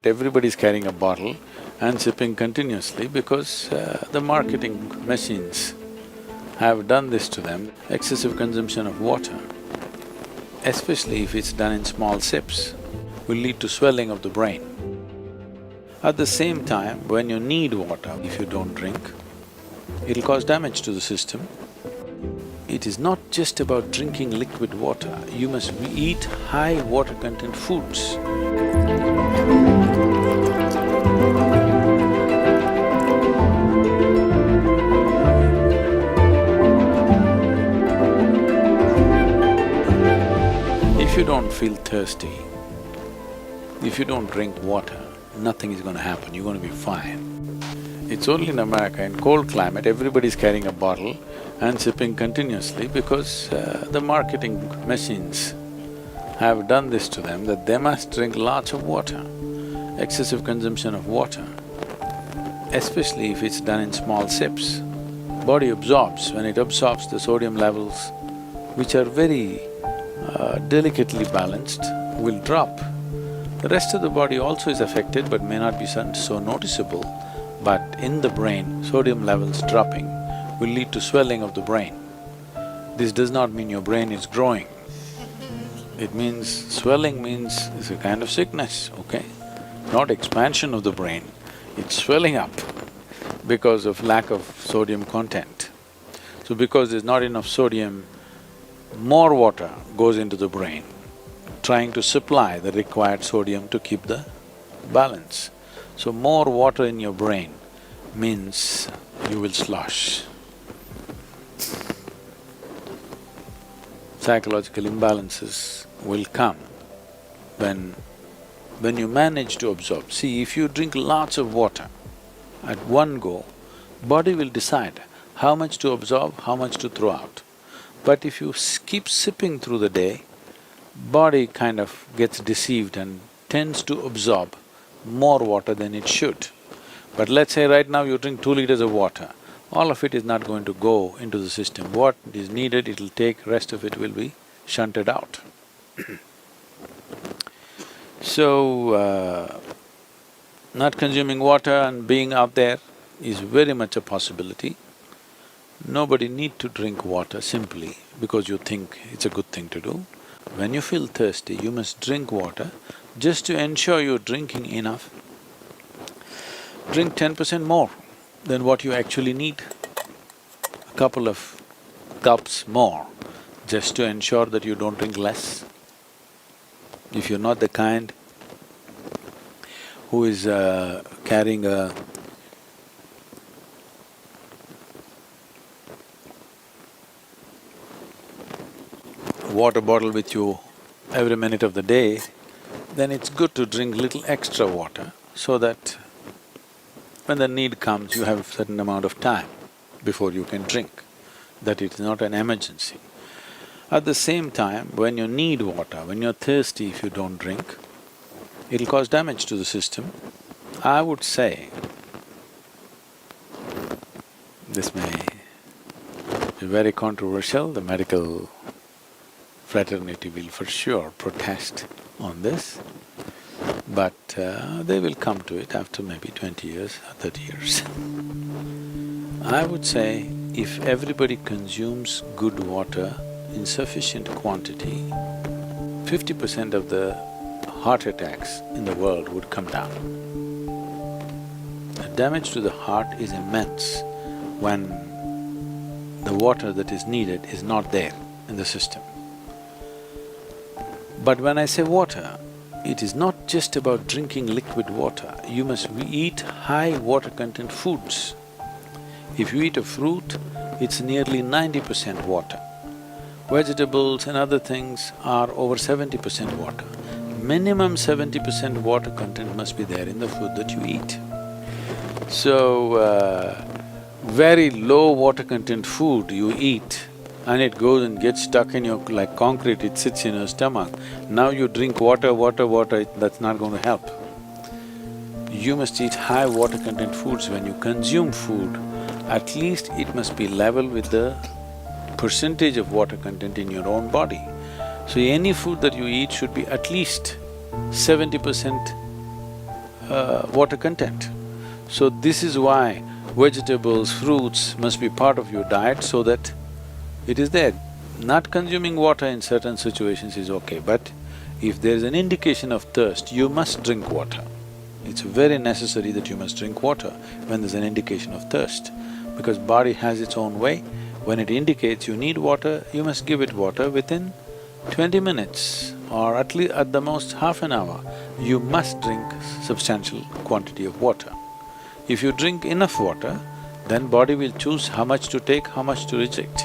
Everybody's carrying a bottle and sipping continuously because the marketing machines have done this to them. Excessive consumption of water, especially if it's done in small sips, will lead to swelling of the brain. At the same time, when you need water, if you don't drink, it'll cause damage to the system. It is not just about drinking liquid water, you must eat high water content foods. If you don't feel thirsty, if you don't drink water, nothing is gonna happen, you're gonna be fine. It's only in America, in cold climate, everybody's carrying a bottle and sipping continuously because the marketing machines have done this to them that they must drink lots of water. Excessive consumption of water, especially if it's done in small sips, body absorbs. When it absorbs, the sodium levels, which are very delicately balanced, will drop. The rest of the body also is affected but may not be so noticeable, but in the brain, sodium levels dropping will lead to swelling of the brain. This does not mean your brain is growing. It means… swelling means it's a kind of sickness, okay? Not expansion of the brain, it's swelling up because of lack of sodium content. So because there's not enough sodium, more water goes into the brain, trying to supply the required sodium to keep the balance. So more water in your brain means you will slosh. Psychological imbalances will come when you manage to absorb. See, if you drink lots of water at one go, body will decide how much to absorb, how much to throw out. But if you keep sipping through the day, body kind of gets deceived and tends to absorb more water than it should. But let's say right now you drink 2 liters of water, all of it is not going to go into the system. What is needed, it'll take, rest of it will be shunted out. So, not consuming water and being out there is very much a possibility. Nobody need to drink water simply because you think it's a good thing to do. When you feel thirsty, you must drink water just to ensure you're drinking enough. Drink 10% more than what you actually need, a couple of cups more, just to ensure that you don't drink less. If you're not the kind who is carrying a water bottle with you every minute of the day, then it's good to drink little extra water so that when the need comes, you have a certain amount of time before you can drink, that it is not an emergency. At the same time, when you need water, when you're thirsty, if you don't drink, it'll cause damage to the system. I would say, this may be very controversial, the medical fraternity will for sure protest on this, but they will come to it after maybe 20 years or 30 years. I would say if everybody consumes good water in sufficient quantity, 50% of the heart attacks in the world would come down. The damage to the heart is immense when the water that is needed is not there in the system. But when I say water, it is not just about drinking liquid water, you must eat high water content foods. If you eat a fruit, it's nearly 90% water. Vegetables and other things are over 70% water. Minimum 70% water content must be there in the food that you eat. So, very low water content food you eat and it goes and gets stuck in your… like concrete, it sits in your stomach. Now you drink water, that's not going to help. You must eat high water content foods. When you consume food, at least it must be level with the percentage of water content in your own body. So any food that you eat should be at least 70% water content. So this is why vegetables, fruits must be part of your diet so that it is there. Not consuming water in certain situations is okay, but if there is an indication of thirst, you must drink water. It's very necessary that you must drink water when there's an indication of thirst, because body has its own way. When it indicates you need water, you must give it water within 20 minutes or at the most half an hour. You must drink substantial quantity of water. If you drink enough water, then body will choose how much to take, how much to reject.